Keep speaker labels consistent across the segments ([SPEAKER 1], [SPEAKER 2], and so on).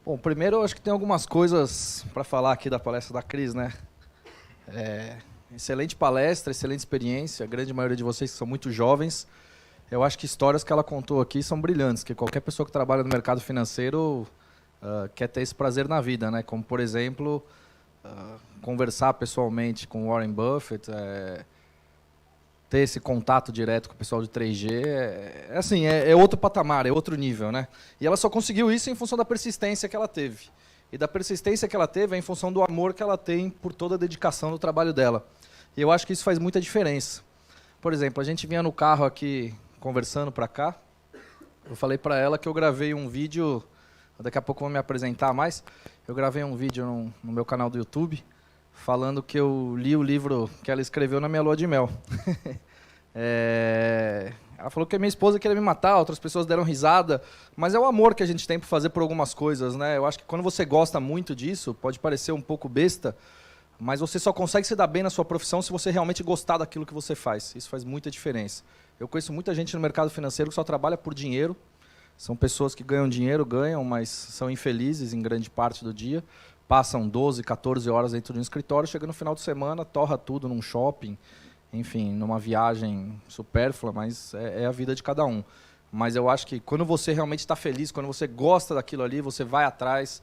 [SPEAKER 1] Bom, primeiro eu acho que tem algumas coisas para falar aqui da palestra da Cris, né? Excelente palestra, excelente experiência, a grande maioria de vocês que são muito jovens. Eu acho que histórias que ela contou aqui são brilhantes, que qualquer pessoa que trabalha no mercado financeiro quer ter esse prazer na vida, né? Como, por exemplo, conversar pessoalmente com Warren Buffett, ter esse contato direto com o pessoal de 3G, é outro patamar, é outro nível, né? E ela só conseguiu isso em função da persistência que ela teve. E da persistência que ela teve é em função do amor que ela tem por toda a dedicação do trabalho dela. E eu acho que isso faz muita diferença. Por exemplo, a gente vinha no carro aqui, conversando para cá, eu falei para ela que eu gravei um vídeo, daqui a pouco eu vou me apresentar mais, eu gravei um vídeo no meu canal do YouTube, falando que eu li o livro que ela escreveu na minha lua de mel. Ela falou que a minha esposa queria me matar, outras pessoas deram risada, mas é o amor que a gente tem por fazer por algumas coisas, né? Eu acho que quando você gosta muito disso, pode parecer um pouco besta, mas você só consegue se dar bem na sua profissão se você realmente gostar daquilo que você faz. Isso faz muita diferença. Eu conheço muita gente no mercado financeiro que só trabalha por dinheiro. São pessoas que ganham dinheiro, mas são infelizes em grande parte do dia. Passam 12, 14 horas dentro de um escritório, chega no final de semana, torra tudo num shopping, enfim, numa viagem supérflua, mas é a vida de cada um. Mas eu acho que quando você realmente está feliz, quando você gosta daquilo ali, você vai atrás,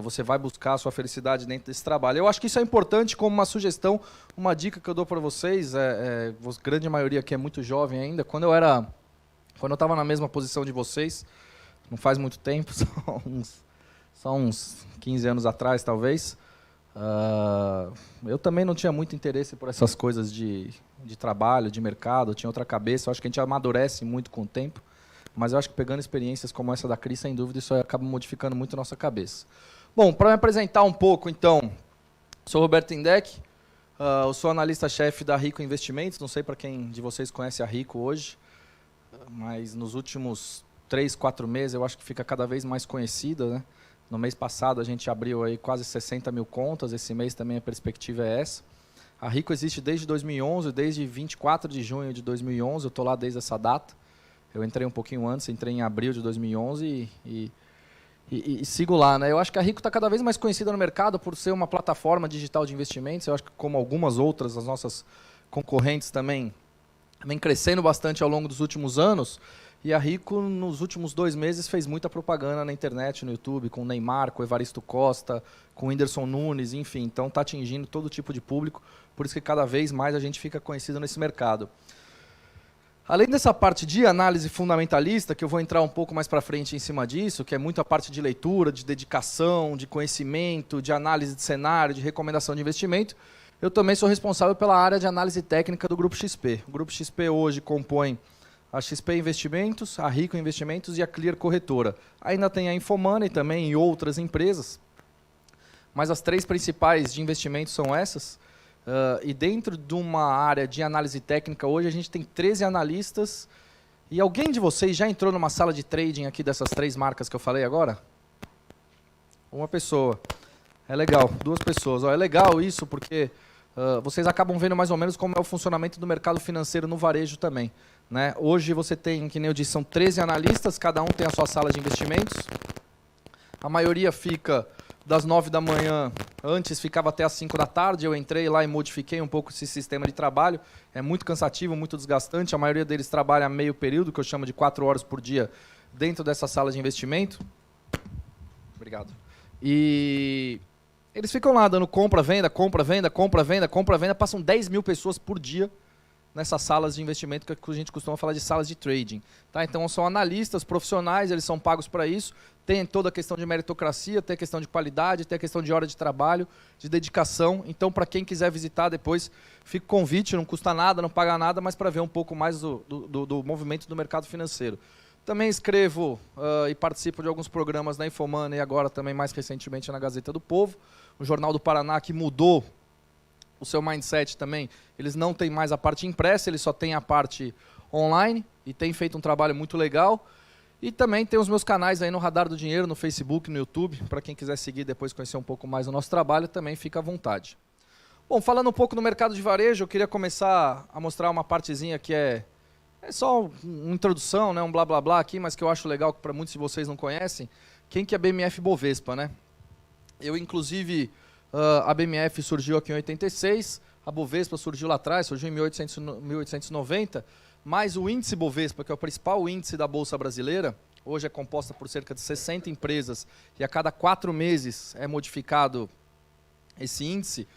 [SPEAKER 1] você vai buscar a sua felicidade dentro desse trabalho. Eu acho que isso é importante como uma sugestão, uma dica que eu dou para vocês, a grande maioria aqui é muito jovem ainda, quando eu estava na mesma posição de vocês, não faz muito tempo, só uns 15 anos atrás, talvez, eu também não tinha muito interesse por essas coisas de trabalho, de mercado, eu tinha outra cabeça, eu acho que a gente amadurece muito com o tempo, mas eu acho que pegando experiências como essa da Cris, sem dúvida, isso acaba modificando muito a nossa cabeça. Bom, para me apresentar um pouco, então, sou Roberto Indec, eu sou analista-chefe da Rico Investimentos, não sei para quem de vocês conhece a Rico hoje, mas nos últimos 3, 4 meses eu acho que fica cada vez mais conhecida, né? No mês passado a gente abriu aí quase 60 mil contas, esse mês também a perspectiva é essa. A Rico existe desde 2011, desde 24 de junho de 2011, eu estou lá desde essa data. Eu entrei um pouquinho antes, entrei em abril de 2011 e sigo lá, né? Eu acho que a Rico está cada vez mais conhecida no mercado por ser uma plataforma digital de investimentos. Eu acho que como algumas outras, as nossas concorrentes também vem crescendo bastante ao longo dos últimos anos. E a Rico, nos últimos 2 meses, fez muita propaganda na internet, no YouTube, com o Neymar, com o Evaristo Costa, com o Whindersson Nunes, enfim. Então está atingindo todo tipo de público, por isso que cada vez mais a gente fica conhecido nesse mercado. Além dessa parte de análise fundamentalista, que eu vou entrar um pouco mais para frente em cima disso, que é muito a parte de leitura, de dedicação, de conhecimento, de análise de cenário, de recomendação de investimento, eu também sou responsável pela área de análise técnica do Grupo XP. O Grupo XP hoje compõe a XP Investimentos, a Rico Investimentos e a Clear Corretora. Ainda tem a Infomoney também e outras empresas, mas as 3 principais de investimentos são essas. E dentro de uma área de análise técnica, hoje a gente tem 13 analistas. E alguém de vocês já entrou numa sala de trading aqui dessas 3 marcas que eu falei agora? Uma pessoa. É legal, 2 pessoas. É legal isso porque vocês acabam vendo mais ou menos como é o funcionamento do mercado financeiro no varejo também, né? Hoje você tem, que nem eu disse, são 13 analistas, cada um tem a sua sala de investimentos. A maioria fica das 9 da manhã, antes ficava até as 5 da tarde, eu entrei lá e modifiquei um pouco esse sistema de trabalho. É muito cansativo, muito desgastante, a maioria deles trabalha meio período, que eu chamo de 4 horas por dia, dentro dessa sala de investimento. Obrigado. E eles ficam lá dando compra, venda, compra, venda, compra, venda, compra, venda, passam 10 mil pessoas por dia nessas salas de investimento que a gente costuma falar de salas de trading. Tá? Então são analistas profissionais, eles são pagos para isso, tem toda a questão de meritocracia, tem a questão de qualidade, tem a questão de hora de trabalho, de dedicação. Então para quem quiser visitar depois, fica o convite, não custa nada, não paga nada, mas para ver um pouco mais do movimento do mercado financeiro. Também escrevo e participo de alguns programas na Infomoney e agora também mais recentemente na Gazeta do Povo, o Jornal do Paraná que mudou o seu mindset também, eles não têm mais a parte impressa, eles só têm a parte online e tem feito um trabalho muito legal. E também tem os meus canais aí no Radar do Dinheiro, no Facebook, no YouTube, para quem quiser seguir depois conhecer um pouco mais do nosso trabalho, também fica à vontade. Bom, falando um pouco do mercado de varejo, eu queria começar a mostrar uma partezinha que é só uma introdução, né, um blá blá blá aqui, mas que eu acho legal, que para muitos de vocês não conhecem, quem que é a BMF Bovespa, né? Eu, inclusive, a BMF surgiu aqui em 86, a Bovespa surgiu lá atrás, surgiu em 1890, mas o índice Bovespa, que é o principal índice da Bolsa Brasileira, hoje é composta por cerca de 60 empresas e a cada 4 meses é modificado esse índice,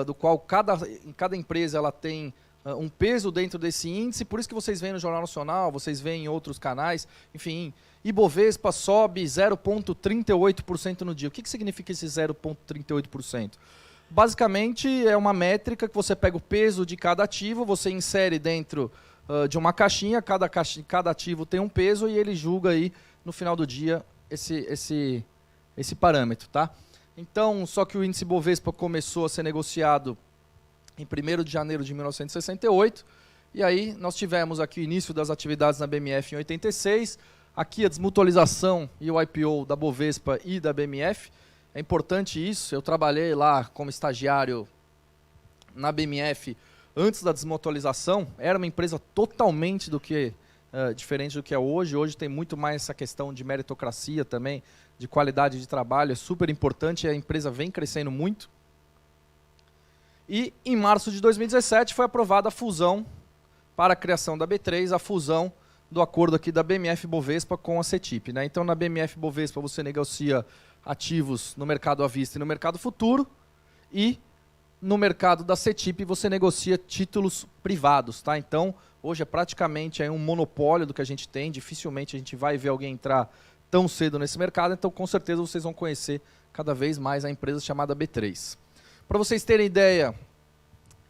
[SPEAKER 1] do qual cada empresa ela tem um peso dentro desse índice, por isso que vocês veem no Jornal Nacional, vocês veem em outros canais, enfim, Ibovespa sobe 0,38% no dia. O que significa esse 0,38%? Basicamente é uma métrica que você pega o peso de cada ativo, você insere dentro de uma caixinha, cada ativo tem um peso e ele julga aí no final do dia esse parâmetro, tá? Então, só que o índice Bovespa começou a ser negociado em 1º de janeiro de 1968, e aí nós tivemos aqui o início das atividades na BMF em 86, aqui a desmutualização e o IPO da Bovespa e da BMF. É importante isso, eu trabalhei lá como estagiário na BMF antes da desmutualização, era uma empresa totalmente diferente do que é hoje. Hoje tem muito mais essa questão de meritocracia também, de qualidade de trabalho, é super importante e a empresa vem crescendo muito. E em março de 2017 foi aprovada a fusão para a criação da B3, a fusão do acordo aqui da BMF Bovespa com a CETIP, né? Então na BMF Bovespa você negocia ativos no mercado à vista e no mercado futuro, e no mercado da CETIP você negocia títulos privados, tá? Então hoje é praticamente um monopólio do que a gente tem, dificilmente a gente vai ver alguém entrar tão cedo nesse mercado, então com certeza vocês vão conhecer cada vez mais a empresa chamada B3. Para vocês terem ideia,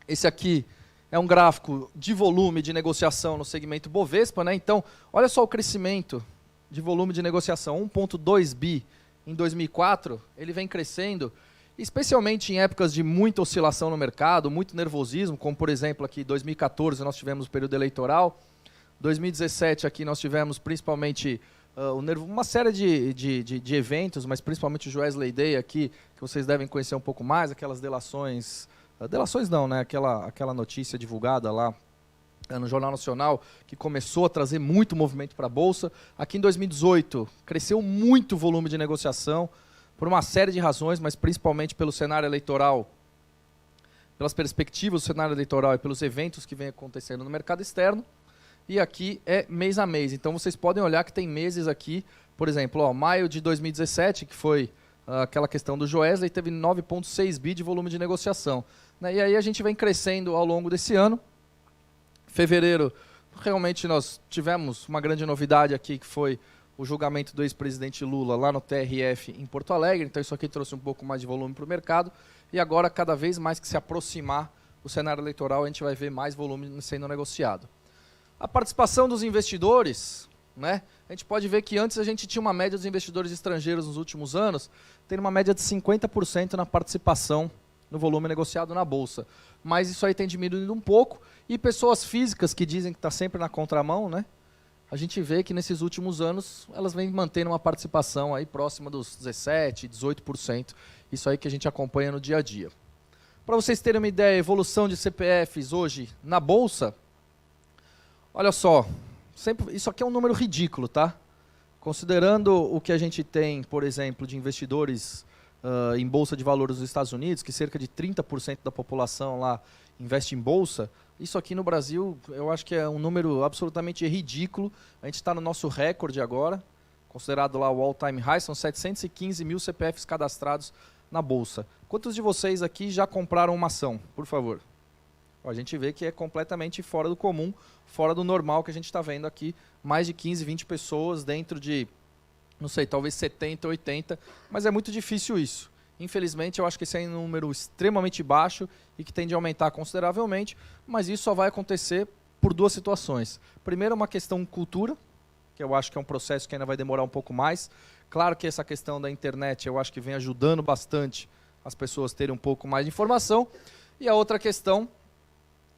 [SPEAKER 1] esse aqui é um gráfico de volume de negociação no segmento Bovespa, né? Então, olha só o crescimento de volume de negociação, 1,2 bi em 2004, ele vem crescendo, especialmente em épocas de muita oscilação no mercado, muito nervosismo, como por exemplo aqui em 2014 nós tivemos o período eleitoral, 2017 aqui nós tivemos principalmente uma série de eventos, mas principalmente o Joesley Day aqui, que vocês devem conhecer um pouco mais, aquelas delações não, né? Aquela notícia divulgada lá no Jornal Nacional, que começou a trazer muito movimento para a Bolsa. Aqui em 2018, cresceu muito o volume de negociação, por uma série de razões, mas principalmente pelo cenário eleitoral, pelas perspectivas do cenário eleitoral e pelos eventos que vem acontecendo no mercado externo. E aqui é mês a mês. Então vocês podem olhar que tem meses aqui, por exemplo, maio de 2017, que foi aquela questão do Joesley, teve 9,6 bi de volume de negociação, né? E aí a gente vem crescendo ao longo desse ano. Fevereiro, realmente nós tivemos uma grande novidade aqui, que foi o julgamento do ex-presidente Lula lá no TRF em Porto Alegre, então isso aqui trouxe um pouco mais de volume para o mercado, e agora cada vez mais que se aproximar o cenário eleitoral, a gente vai ver mais volume sendo negociado. A participação dos investidores, né? A gente pode ver que antes a gente tinha uma média dos investidores estrangeiros nos últimos anos, tendo uma média de 50% na participação no volume negociado na Bolsa. Mas isso aí tem diminuído um pouco, e pessoas físicas que dizem que está sempre na contramão, né? A gente vê que nesses últimos anos elas vêm mantendo uma participação aí próxima dos 17%, 18%, isso aí que a gente acompanha no dia a dia. Para vocês terem uma ideia, a evolução de CPFs hoje na Bolsa, olha só, isso aqui é um número ridículo, tá? Considerando o que a gente tem, por exemplo, de investidores em Bolsa de Valores dos Estados Unidos, que cerca de 30% da população lá investe em Bolsa, isso aqui no Brasil eu acho que é um número absolutamente ridículo. A gente está no nosso recorde agora, considerado lá o all-time high, são 715 mil CPFs cadastrados na Bolsa. Quantos de vocês aqui já compraram uma ação, por favor? A gente vê que é completamente fora do comum, fora do normal que a gente está vendo aqui. Mais de 15, 20 pessoas dentro de, não sei, talvez 70, 80, mas é muito difícil isso. Infelizmente, eu acho que esse é um número extremamente baixo e que tende a aumentar consideravelmente, mas isso só vai acontecer por duas situações. Primeiro, uma questão cultura, que eu acho que é um processo que ainda vai demorar um pouco mais. Claro que essa questão da internet eu acho que vem ajudando bastante as pessoas terem um pouco mais de informação. E a outra questão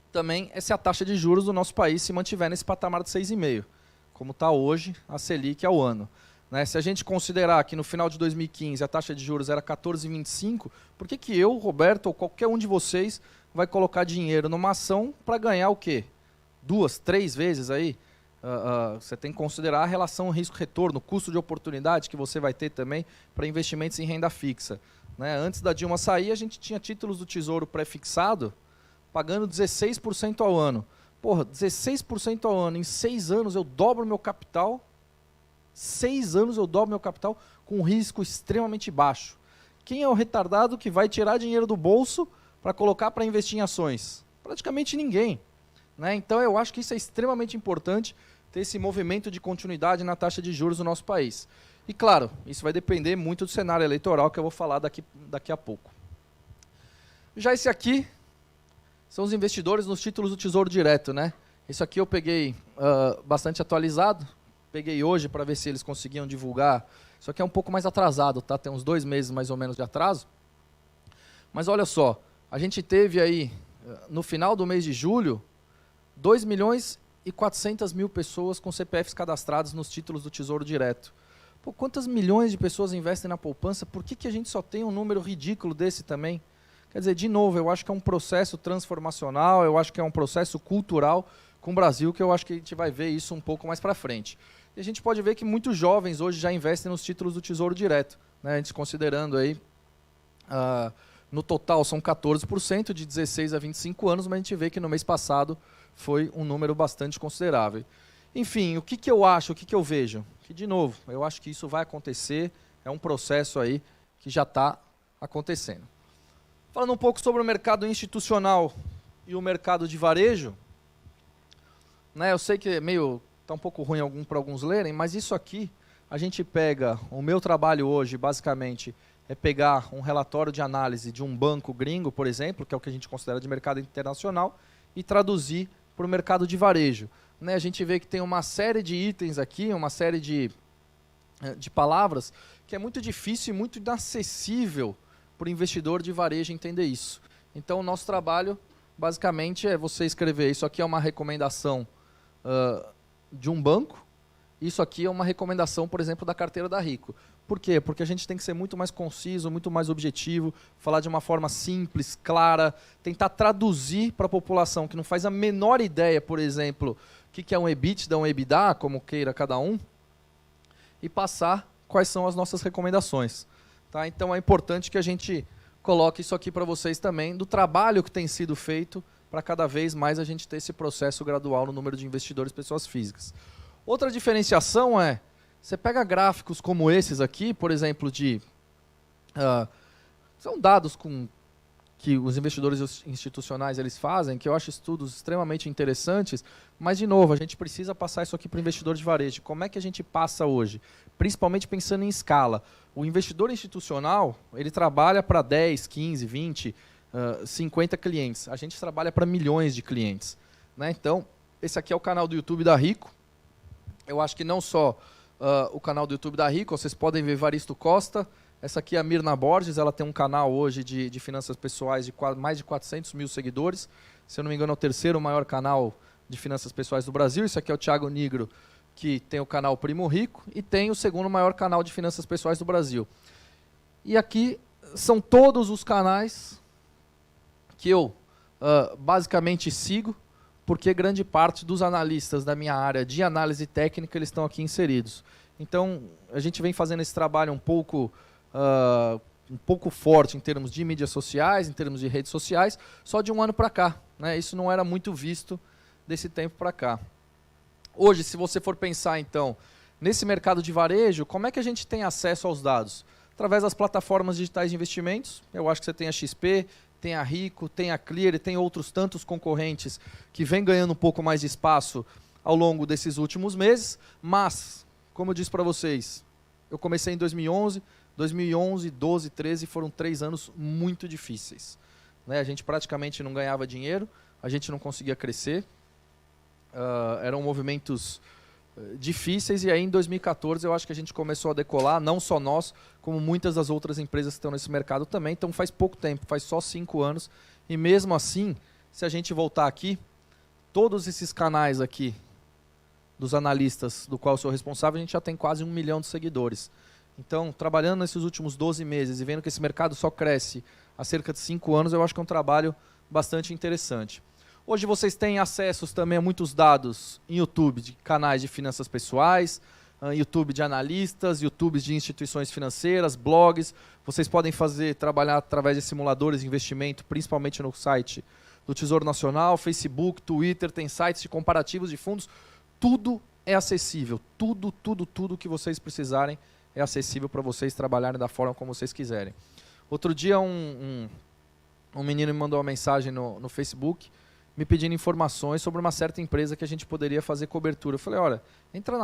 [SPEAKER 1] também é se a taxa de juros do nosso país se mantiver nesse patamar de 6,5%, como está hoje a Selic ao ano. Né? Se a gente considerar que no final de 2015 a taxa de juros era 14,25%, por que eu, Roberto, ou qualquer um de vocês vai colocar dinheiro numa ação para ganhar o quê? 2, 3 vezes aí você tem que considerar a relação risco-retorno, o custo de oportunidade que você vai ter também para investimentos em renda fixa. Né? Antes da Dilma sair, a gente tinha títulos do Tesouro pré-fixado pagando 16% ao ano. Porra, 16% ao ano, em 6 anos eu dobro meu capital, 6 anos eu dobro meu capital com um risco extremamente baixo. Quem é o retardado que vai tirar dinheiro do bolso para colocar para investir em ações? Praticamente ninguém. Né? Então eu acho que isso é extremamente importante, ter esse movimento de continuidade na taxa de juros do nosso país. E claro, isso vai depender muito do cenário eleitoral que eu vou falar daqui a pouco. Já esse aqui são os investidores nos títulos do Tesouro Direto. Né? Isso aqui eu peguei bastante atualizado, peguei hoje para ver se eles conseguiam divulgar. Isso aqui é um pouco mais atrasado, tá? Tem uns 2 meses mais ou menos de atraso. Mas olha só, a gente teve aí, no final do mês de julho, 2.400.000 pessoas com CPFs cadastrados nos títulos do Tesouro Direto. Pô, quantas milhões de pessoas investem na poupança? Por que a gente só tem um número ridículo desse também? Quer dizer, de novo, eu acho que é um processo transformacional, eu acho que é um processo cultural com o Brasil, que eu acho que a gente vai ver isso um pouco mais para frente. E a gente pode ver que muitos jovens hoje já investem nos títulos do Tesouro Direto. Né? A gente considerando aí, no total são 14%, de 16 a 25 anos, mas a gente vê que no mês passado foi um número bastante considerável. Enfim, o que eu acho, o que eu vejo? Que, de novo, eu acho que isso vai acontecer, é um processo aí que já está acontecendo. Falando um pouco sobre o mercado institucional e o mercado de varejo, né, eu sei que está um pouco ruim para alguns lerem, mas isso aqui, a gente pega, o meu trabalho hoje, basicamente, é pegar um relatório de análise de um banco gringo, por exemplo, que é o que a gente considera de mercado internacional, e traduzir para o mercado de varejo. Né, a gente vê que tem uma série de itens aqui, uma série de palavras, que é muito difícil e muito inacessível para o investidor de varejo entender isso. Então, o nosso trabalho, basicamente, é você escrever, isso aqui é uma recomendação de um banco, isso aqui é uma recomendação, por exemplo, da carteira da Rico. Por quê? Porque a gente tem que ser muito mais conciso, muito mais objetivo, falar de uma forma simples, clara, tentar traduzir para a população que não faz a menor ideia, por exemplo, o que é um EBITDA, um EBITDA, como queira cada um, e passar quais são as nossas recomendações. Tá? Então é importante que a gente coloque isso aqui para vocês também, do trabalho que tem sido feito para cada vez mais a gente ter esse processo gradual no número de investidores pessoas físicas. Outra diferenciação é, você pega gráficos como esses aqui, por exemplo, são dados que os investidores institucionais eles fazem, que eu acho estudos extremamente interessantes, mas, de novo, a gente precisa passar isso aqui para o investidor de varejo. Como é que a gente passa hoje? Principalmente pensando em escala. O investidor institucional, ele trabalha para 10, 15, 20, 50 clientes. A gente trabalha para milhões de clientes. Né? Então, esse aqui é o canal do YouTube da Rico. Eu acho que não só o canal do YouTube da Rico, vocês podem ver Varisto Costa. Essa aqui é a Mirna Borges, ela tem um canal hoje de finanças pessoais de mais de 400 mil seguidores. Se eu não me engano, é o 3º maior canal de finanças pessoais do Brasil. Esse aqui é o Thiago Nigro, que tem o canal Primo Rico, e tem o 2º maior canal de finanças pessoais do Brasil. E aqui são todos os canais que eu basicamente sigo, porque grande parte dos analistas da minha área de análise técnica eles estão aqui inseridos. Então, a gente vem fazendo esse trabalho um pouco forte em termos de mídias sociais, em termos de redes sociais, só de um ano para cá. Né? Isso não era muito visto desse tempo para cá. Hoje, se você for pensar, então, nesse mercado de varejo, como é que a gente tem acesso aos dados? Através das plataformas digitais de investimentos. Eu acho que você tem a XP, tem a Rico, tem a Clear e tem outros tantos concorrentes que vêm ganhando um pouco mais de espaço ao longo desses últimos meses. Mas, como eu disse para vocês, eu comecei em 2011, 12, 13 foram 3 anos muito difíceis. Né? A gente praticamente não ganhava dinheiro, a gente não conseguia crescer. Eram movimentos difíceis, e aí em 2014 eu acho que a gente começou a decolar, não só nós, como muitas das outras empresas que estão nesse mercado também. Então faz pouco tempo, faz só 5 anos, e mesmo assim, se a gente voltar aqui, todos esses canais aqui dos analistas do qual eu sou responsável, a gente já tem quase 1 milhão de seguidores. Então, trabalhando nesses últimos 12 meses e vendo que esse mercado só cresce há cerca de 5 anos, eu acho que é um trabalho bastante interessante. Hoje vocês têm acessos também a muitos dados em YouTube, de canais de finanças pessoais, YouTube de analistas, YouTube de instituições financeiras, blogs. Vocês podem trabalhar através de simuladores de investimento, principalmente no site do Tesouro Nacional, Facebook, Twitter, tem sites de comparativos de fundos. Tudo é acessível. Tudo que vocês precisarem é acessível para vocês trabalharem da forma como vocês quiserem. Outro dia um menino me mandou uma mensagem no Facebook me pedindo informações sobre uma certa empresa que a gente poderia fazer cobertura. Eu falei, olha, entra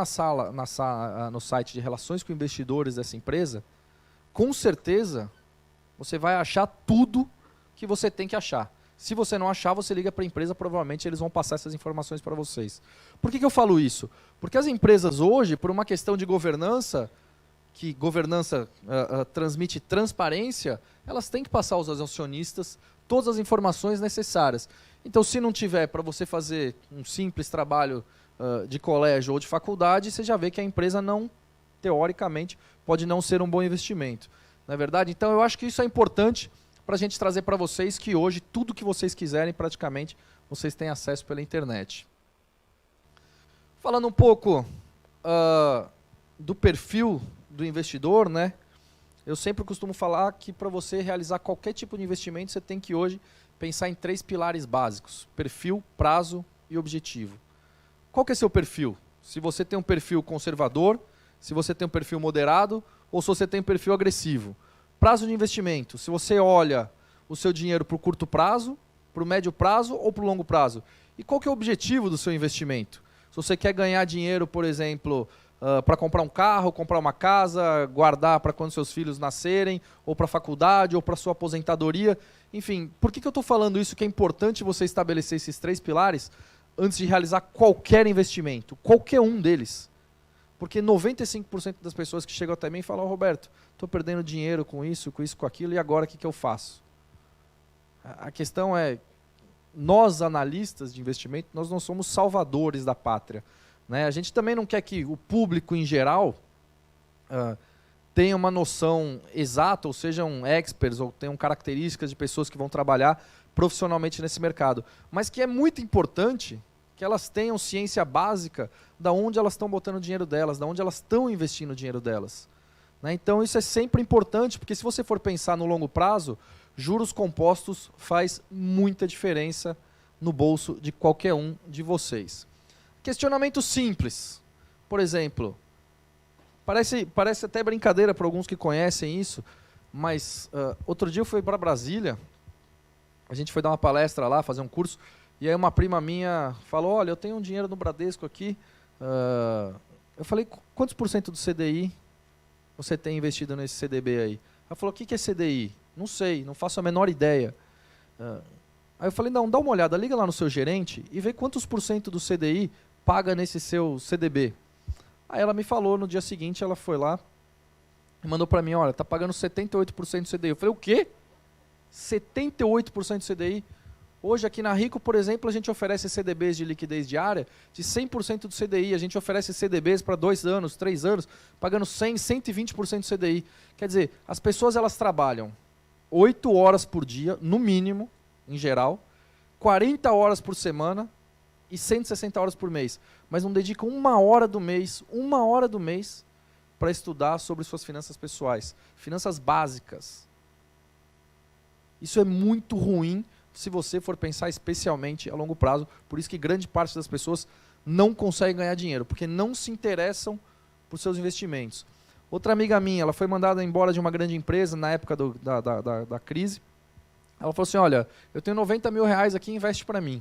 [SPEAKER 1] no site de relações com investidores dessa empresa, com certeza você vai achar tudo que você tem que achar. Se você não achar, você liga para a empresa, provavelmente eles vão passar essas informações para vocês. Por que eu falo isso? Porque as empresas hoje, por uma questão de governança, que governança transmite transparência, elas têm que passar aos acionistas todas as informações necessárias. Então, se não tiver para você fazer um simples trabalho de colégio ou de faculdade, você já vê que a empresa não, teoricamente, pode não ser um bom investimento. Não é verdade? Então, eu acho que isso é importante para a gente trazer para vocês que hoje, tudo que vocês quiserem, praticamente, vocês têm acesso pela internet. Falando um pouco do perfil do investidor, né? Eu sempre costumo falar que para você realizar qualquer tipo de investimento, você tem que hoje pensar em 3 pilares básicos: perfil, prazo e objetivo. Qual que é seu perfil? Se você tem um perfil conservador, se você tem um perfil moderado ou se você tem um perfil agressivo. Prazo de investimento: se você olha o seu dinheiro para o curto prazo, para o médio prazo ou para o longo prazo. E qual que é o objetivo do seu investimento? Se você quer ganhar dinheiro, por exemplo, para comprar um carro, comprar uma casa, guardar para quando seus filhos nascerem, ou para a faculdade, ou para a sua aposentadoria. Enfim, por que eu estou falando isso, que é importante você estabelecer esses 3 pilares antes de realizar qualquer investimento, qualquer um deles? Porque 95% das pessoas que chegam até mim falam, Roberto, estou perdendo dinheiro com isso, com aquilo, e agora o que eu faço? A questão é, nós analistas de investimento, nós não somos salvadores da pátria. Né? A gente também não quer que o público em geral tenha uma noção exata, ou sejam experts, ou tenham características de pessoas que vão trabalhar profissionalmente nesse mercado. Mas que é muito importante que elas tenham ciência básica de onde elas estão botando o dinheiro delas, de onde elas estão investindo o dinheiro delas. Né? Então isso é sempre importante, porque se você for pensar no longo prazo, juros compostos faz muita diferença no bolso de qualquer um de vocês. Questionamento simples. Por exemplo, parece até brincadeira para alguns que conhecem isso, mas outro dia eu fui para Brasília, a gente foi dar uma palestra lá, fazer um curso, e aí uma prima minha falou, olha, eu tenho um dinheiro no Bradesco aqui, eu falei, quantos por cento do CDI você tem investido nesse CDB aí? Ela falou, o que é CDI? Não sei, não faço a menor ideia. Aí eu falei, não, dá uma olhada, liga lá no seu gerente e vê quantos por cento do CDI paga nesse seu CDB. Aí ela me falou, no dia seguinte ela foi lá e mandou para mim, olha, tá pagando 78% do CDI. Eu falei, o quê? 78% do CDI? Hoje aqui na Rico, por exemplo, a gente oferece CDBs de liquidez diária de 100% do CDI. A gente oferece CDBs para 2 anos, 3 anos, pagando 100%, 120% do CDI. Quer dizer, as pessoas elas trabalham 8 horas por dia, no mínimo, em geral, 40 horas por semana e 160 horas por mês. Mas não dedicam 1 hora do mês, para estudar sobre suas finanças pessoais. Finanças básicas. Isso é muito ruim se você for pensar especialmente a longo prazo. Por isso que grande parte das pessoas não consegue ganhar dinheiro, porque não se interessam por seus investimentos. Outra amiga minha, ela foi mandada embora de uma grande empresa na época da crise. Ela falou assim, olha, eu tenho 90 mil reais aqui, investe para mim.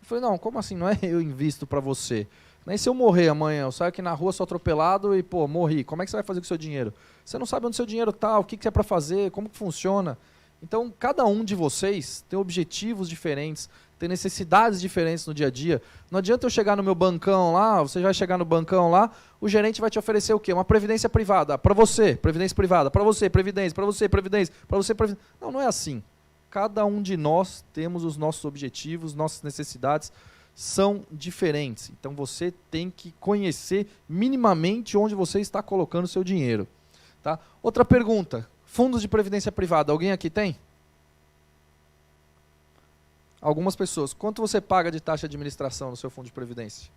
[SPEAKER 1] Eu falei, não, como assim? Não é eu invisto para você. Nem se eu morrer amanhã, eu saio aqui na rua, sou atropelado e, pô, morri. Como é que você vai fazer com o seu dinheiro? Você não sabe onde o seu dinheiro está, o que é para fazer, como que funciona. Então, cada um de vocês tem objetivos diferentes, tem necessidades diferentes no dia a dia. Não adianta eu chegar no meu bancão lá, você vai chegar no bancão lá, o gerente vai te oferecer o quê? Uma previdência privada. Para você, previdência privada. Para você, previdência. Para você, previdência. Para você, previdência. Não, não é assim. Cada um de nós temos os nossos objetivos, nossas necessidades são diferentes. Então, você tem que conhecer minimamente onde você está colocando o seu dinheiro. Tá? Outra pergunta. Fundos de previdência privada. Alguém aqui tem? algumas pessoas. Quanto você paga de taxa de administração no seu fundo de previdência?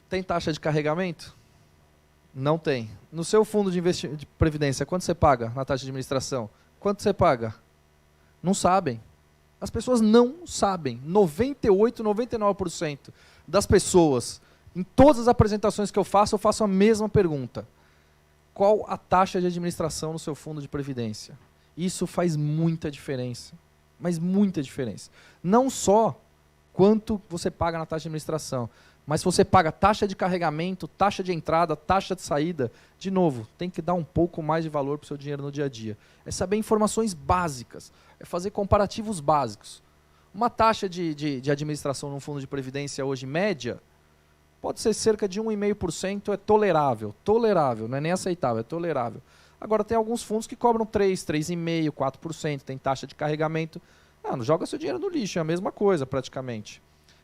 [SPEAKER 1] Tem taxa de carregamento? Não tem. No seu fundo de previdência, quanto você paga na taxa de administração? Quanto você paga? Não sabem. As pessoas não sabem. 98, 99% das pessoas, em todas as apresentações que eu faço a mesma pergunta. Qual a taxa de administração no seu fundo de previdência? Isso faz muita diferença. Mas muita diferença. Não só quanto você paga na taxa de administração, mas se você paga taxa de carregamento, taxa de entrada, taxa de saída, de novo, tem que dar um pouco mais de valor para o seu dinheiro no dia a dia. É saber informações básicas, é fazer comparativos básicos. Uma taxa de administração num fundo de previdência hoje, média, pode ser cerca de 1,5%, é tolerável. Tolerável, não é nem aceitável, é tolerável. Agora tem alguns fundos que cobram 3%, 3,5%, 4%, tem taxa de carregamento. Não joga seu dinheiro no lixo, é a mesma coisa praticamente.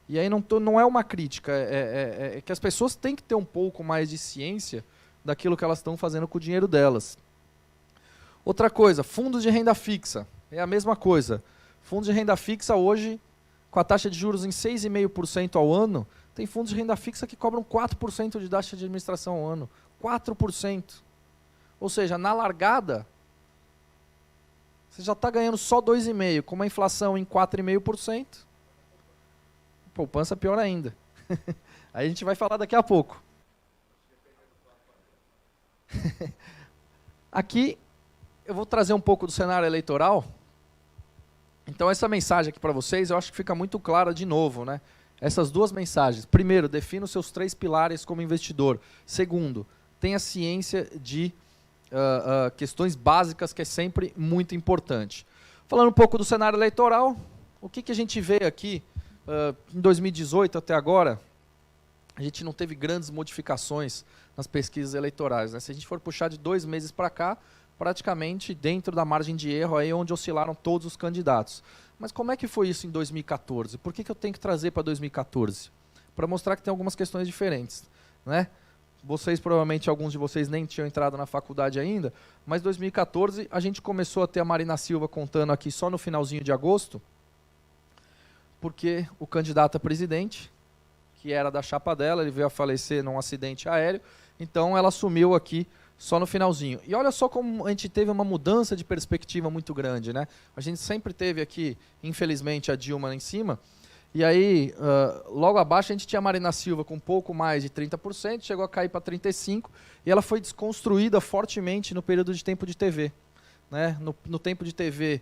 [SPEAKER 1] E aí não é uma crítica, é que as pessoas têm que ter um pouco mais de ciência daquilo que elas estão fazendo com o dinheiro delas. Outra coisa, fundos de renda fixa, é a mesma coisa. Fundos de renda fixa hoje, com a taxa de juros em 6,5% ao ano, tem fundos de renda fixa que cobram 4% de taxa de administração ao ano. 4%. Ou seja, na largada, você já está ganhando só 2,5%, com uma inflação em 4,5%. Poupança pior ainda. Aí a gente vai falar daqui a pouco. Aqui eu vou trazer um pouco do cenário eleitoral. Então essa mensagem aqui para vocês, eu acho que fica muito clara de novo, né? Essas duas mensagens. Primeiro, defina os seus 3 pilares como investidor. Segundo, tenha ciência de questões básicas, que é sempre muito importante. Falando um pouco do cenário eleitoral, o que a gente vê aqui em 2018 até agora? A gente não teve grandes modificações nas pesquisas eleitorais, né? Se a gente for puxar de 2 meses para cá, praticamente dentro da margem de erro aí onde oscilaram todos os candidatos. Mas como é que foi isso em 2014? Por que eu tenho que trazer para 2014? Para mostrar que tem algumas questões diferentes, né? Vocês, provavelmente, alguns de vocês nem tinham entrado na faculdade ainda, mas 2014 a gente começou a ter a Marina Silva contando aqui só no finalzinho de agosto, porque o candidato a presidente, que era da chapa dela, ele veio a falecer num acidente aéreo, então ela assumiu aqui só no finalzinho. E olha só como a gente teve uma mudança de perspectiva muito grande, né? A gente sempre teve aqui, infelizmente, a Dilma em cima, e aí, logo abaixo, a gente tinha a Marina Silva com um pouco mais de 30%, chegou a cair para 35%, e ela foi desconstruída fortemente no período de tempo de TV. Né? No tempo de TV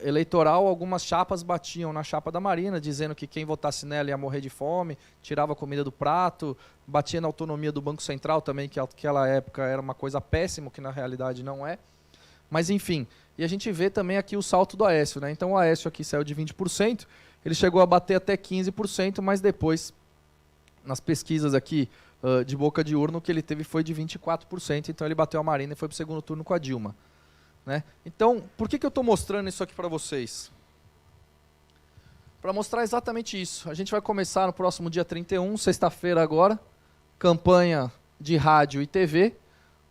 [SPEAKER 1] eleitoral, algumas chapas batiam na chapa da Marina, dizendo que quem votasse nela ia morrer de fome, tirava a comida do prato, batia na autonomia do Banco Central também, que naquela época era uma coisa péssima, que na realidade não é. Mas enfim, e a gente vê também aqui o salto do Aécio. Né? Então o Aécio aqui saiu de 20%, ele chegou a bater até 15%, mas depois, nas pesquisas aqui de boca de urna, o que ele teve foi de 24%, então ele bateu a Marina e foi para o segundo turno com a Dilma. Né? Então, por que eu estou mostrando isso aqui para vocês? Para mostrar exatamente isso. A gente vai começar no próximo dia 31, sexta-feira agora, campanha de rádio e TV.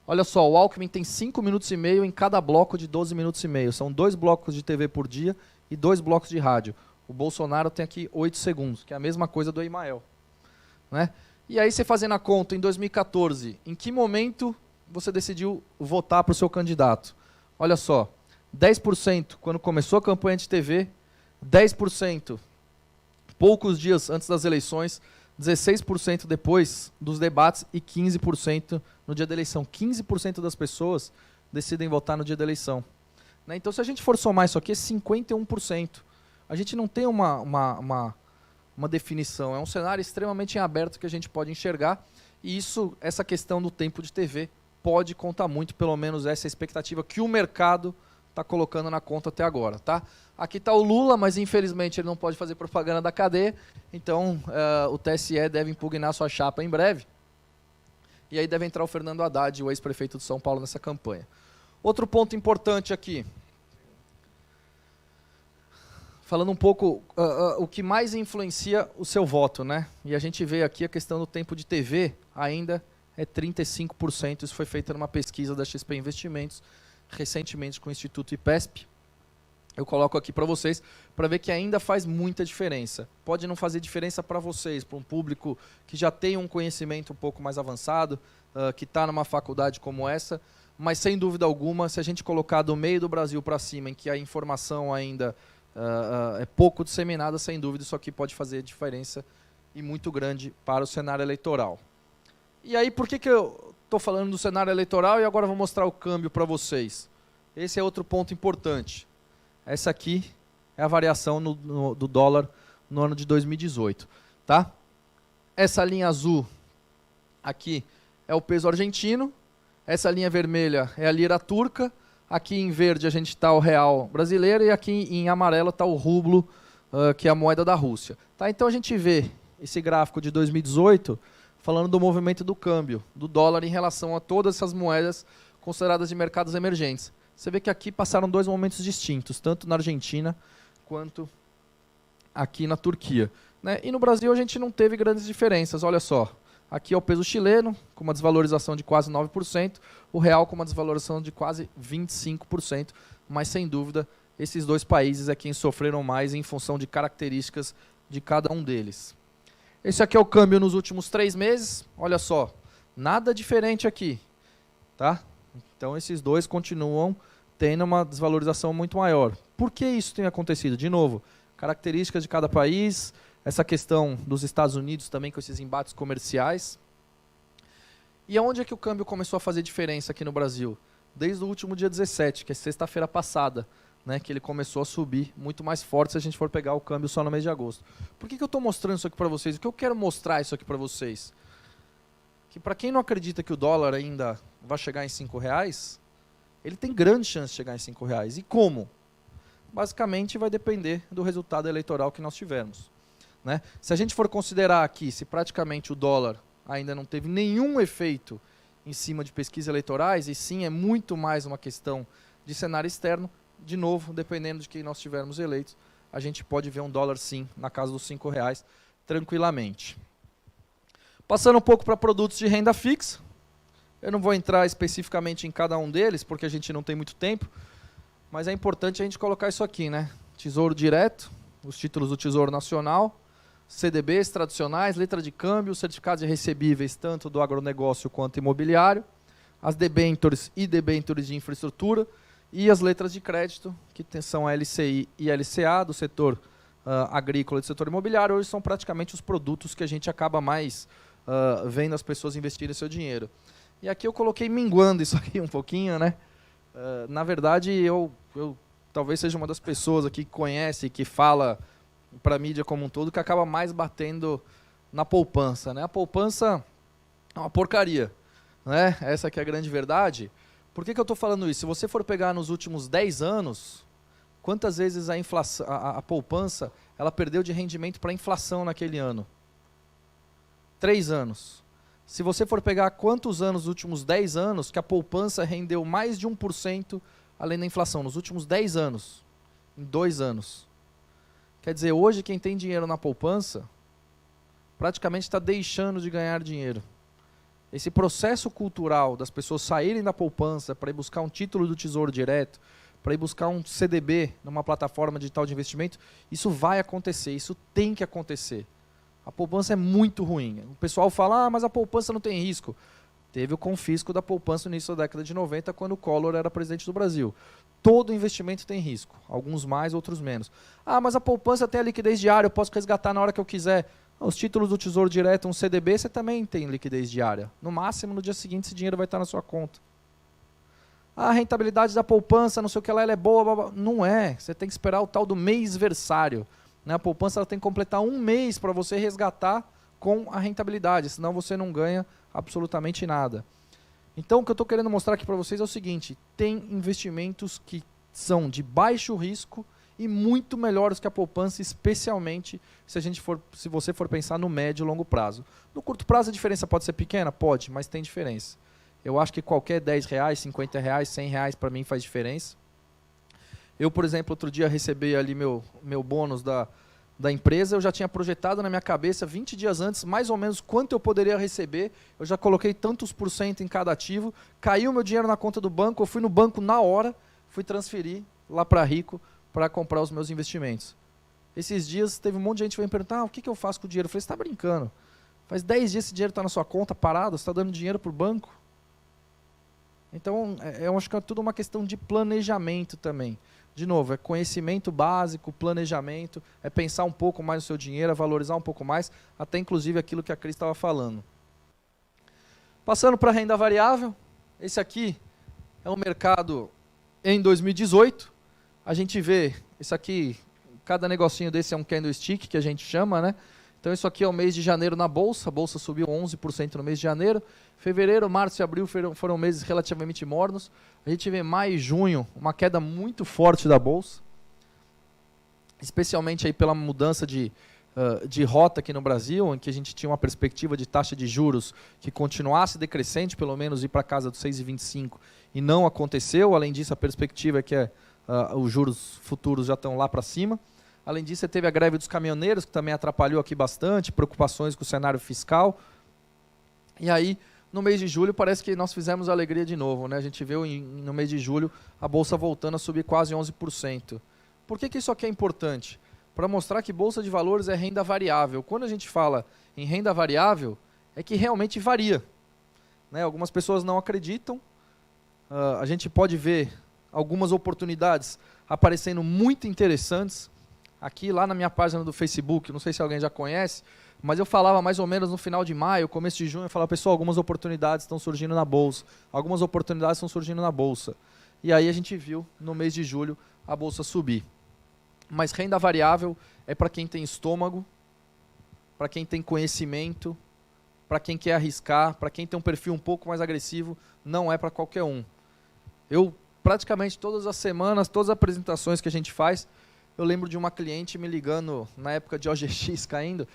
[SPEAKER 1] Olha só, o Alckmin tem 5 minutos e meio em cada bloco de 12 minutos e meio. São 2 blocos de TV por dia e 2 blocos de rádio. O Bolsonaro tem aqui 8 segundos, que é a mesma coisa do Emael. Né? E aí, você fazendo a conta, em 2014, em que momento você decidiu votar para o seu candidato? Olha só, 10% quando começou a campanha de TV, 10% poucos dias antes das eleições, 16% depois dos debates e 15% no dia da eleição. 15% das pessoas decidem votar no dia da eleição. Né? Então, se a gente for somar isso aqui, é 51%. A gente não tem uma definição, é um cenário extremamente em aberto que a gente pode enxergar, e essa questão do tempo de TV pode contar muito, pelo menos essa é a expectativa que o mercado está colocando na conta até agora. Tá? Aqui está o Lula, mas infelizmente ele não pode fazer propaganda da cadeia, então o TSE deve impugnar sua chapa em breve, e aí deve entrar o Fernando Haddad, o ex-prefeito de São Paulo, nessa campanha. Outro ponto importante aqui, falando um pouco o que mais influencia o seu voto, né? E a gente vê aqui a questão do tempo de TV, ainda é 35%, isso foi feito numa pesquisa da XP Investimentos, recentemente com o Instituto IPESP. eu coloco aqui para vocês, para ver que ainda faz muita diferença. Pode não fazer diferença para vocês, para um público que já tem um conhecimento um pouco mais avançado, que está numa faculdade como essa, mas sem dúvida alguma, se a gente colocar do meio do Brasil para cima, em que a informação ainda é pouco disseminada, sem dúvida isso aqui pode fazer diferença e muito grande para o cenário eleitoral. E aí, por que eu estou falando do cenário eleitoral e agora vou mostrar o câmbio para vocês? Esse é outro ponto importante. Essa aqui é a variação do dólar no ano de 2018. Tá? Essa linha azul aqui é o peso argentino, essa linha vermelha é a lira turca, aqui em verde a gente está o real brasileiro e aqui em amarelo está o rublo, que é a moeda da Rússia. Tá? Então a gente vê esse gráfico de 2018 falando do movimento do câmbio, do dólar em relação a todas essas moedas consideradas de mercados emergentes. Você vê que aqui passaram dois momentos distintos, tanto na Argentina quanto aqui na Turquia. Né? E no Brasil a gente não teve grandes diferenças, olha só. Aqui é o peso chileno, com uma desvalorização de quase 9%, o real com uma desvalorização de quase 25%, mas sem dúvida esses dois países é quem sofreram mais em função de características de cada um deles. Esse aqui é o câmbio nos últimos 3 meses, olha só, nada diferente aqui, tá? Então esses dois continuam tendo uma desvalorização muito maior. Por que isso tem acontecido? De novo, características de cada país, essa questão dos Estados Unidos também com esses embates comerciais. E aonde é que o câmbio começou a fazer diferença aqui no Brasil? Desde o último dia 17, que é sexta-feira passada, né, que ele começou a subir muito mais forte se a gente for pegar o câmbio só no mês de agosto. Por que eu estou mostrando isso aqui para vocês? O que eu quero mostrar isso aqui para vocês? Que para quem não acredita que o dólar ainda vai chegar em R$5, ele tem grande chance de chegar em R$5. E como? Basicamente vai depender do resultado eleitoral que nós tivermos. Né? Se a gente for considerar aqui, se praticamente o dólar ainda não teve nenhum efeito em cima de pesquisas eleitorais, e sim é muito mais uma questão de cenário externo, de novo, dependendo de quem nós tivermos eleitos, a gente pode ver um dólar sim na casa dos R$5 tranquilamente. Passando um pouco para produtos de renda fixa, eu não vou entrar especificamente em cada um deles, porque a gente não tem muito tempo, mas é importante a gente colocar isso aqui, né? Tesouro Direto, os títulos do Tesouro Nacional, CDBs tradicionais, letra de câmbio, certificados de recebíveis, tanto do agronegócio quanto imobiliário, as debêntures e debêntures de infraestrutura, e as letras de crédito, que são a LCI e LCA, do setor agrícola e do setor imobiliário, hoje são praticamente os produtos que a gente acaba mais vendo as pessoas investirem seu dinheiro. E aqui eu coloquei minguando isso aqui um pouquinho, né? Na verdade, eu talvez seja uma das pessoas aqui que conhece, que fala para a mídia como um todo, que acaba mais batendo na poupança. Né? A poupança é uma porcaria. Né? Essa que é a grande verdade. Por que eu estou falando isso? Se você for pegar nos últimos 10 anos, quantas vezes a poupança ela perdeu de rendimento para a inflação naquele ano? 3 anos. Se você for pegar quantos anos, nos últimos 10 anos, que a poupança rendeu mais de 1% além da inflação, nos últimos 10 anos, em 2 anos. Quer dizer, hoje quem tem dinheiro na poupança praticamente está deixando de ganhar dinheiro. Esse processo cultural das pessoas saírem da poupança para ir buscar um título do Tesouro Direto, para ir buscar um CDB numa plataforma digital de investimento, isso vai acontecer, isso tem que acontecer. A poupança é muito ruim. O pessoal fala, mas a poupança não tem risco. Teve o confisco da poupança no início da década de 90, quando o Collor era presidente do Brasil. Todo investimento tem risco, alguns mais, outros menos. Mas a poupança tem a liquidez diária, eu posso resgatar na hora que eu quiser. Os títulos do Tesouro Direto, um CDB, você também tem liquidez diária. No máximo, no dia seguinte, esse dinheiro vai estar na sua conta. A rentabilidade da poupança, não sei o que lá, ela é boa. Blá, blá. Não é, você tem que esperar o tal do mêsversário. Né? A poupança ela tem que completar 1 mês para você resgatar com a rentabilidade, senão você não ganha absolutamente nada. Então, o que eu estou querendo mostrar aqui para vocês é o seguinte, tem investimentos que são de baixo risco e muito melhores que a poupança, especialmente se você for pensar no médio e longo prazo. No curto prazo a diferença pode ser pequena? Pode, mas tem diferença. Eu acho que qualquer R$10, R$50, R$100 para mim faz diferença. Eu, por exemplo, outro dia recebi ali meu bônus da empresa, eu já tinha projetado na minha cabeça 20 dias antes, mais ou menos quanto eu poderia receber, eu já coloquei tantos por cento em cada ativo, caiu meu dinheiro na conta do banco, eu fui no banco na hora, fui transferir lá para Rico, para comprar os meus investimentos. Esses dias teve um monte de gente que veio me perguntar, o que eu faço com o dinheiro? Eu falei, você está brincando? Faz 10 dias esse dinheiro está na sua conta parado, você está dando dinheiro para o banco? Então, eu acho que é tudo uma questão de planejamento também. De novo, é conhecimento básico, planejamento, é pensar um pouco mais no seu dinheiro, é valorizar um pouco mais, até inclusive aquilo que a Cris estava falando. Passando para a renda variável, esse aqui é um mercado em 2018. A gente vê, isso aqui, cada negocinho desse é um candlestick, que a gente chama, né? Então isso aqui é o mês de janeiro na Bolsa, a Bolsa subiu 11% no mês de janeiro. Fevereiro, março e abril foram meses relativamente mornos. A gente vê maio e junho, uma queda muito forte da Bolsa, especialmente aí pela mudança de rota aqui no Brasil, em que a gente tinha uma perspectiva de taxa de juros que continuasse decrescente, pelo menos ir para casa dos 6,25, e não aconteceu. Além disso, a perspectiva é que os juros futuros já estão lá para cima. Além disso, você teve a greve dos caminhoneiros, que também atrapalhou aqui bastante, preocupações com o cenário fiscal. E aí, no mês de julho, parece que nós fizemos alegria de novo, né? A gente viu no mês de julho a Bolsa voltando a subir quase 11%. Por que isso aqui é importante? Para mostrar que Bolsa de Valores é renda variável. Quando a gente fala em renda variável, é que realmente varia, né? Algumas pessoas não acreditam. A gente pode ver algumas oportunidades aparecendo muito interessantes. Aqui, lá na minha página do Facebook, não sei se alguém já conhece, mas eu falava mais ou menos no final de maio, começo de junho, eu falava, pessoal, algumas oportunidades estão surgindo na Bolsa. Algumas oportunidades estão surgindo na Bolsa. E aí a gente viu, no mês de julho, a Bolsa subir. Mas renda variável é para quem tem estômago, para quem tem conhecimento, para quem quer arriscar, para quem tem um perfil um pouco mais agressivo, não é para qualquer um. Eu, praticamente todas as semanas, todas as apresentações que a gente faz, eu lembro de uma cliente me ligando, na época de OGX caindo,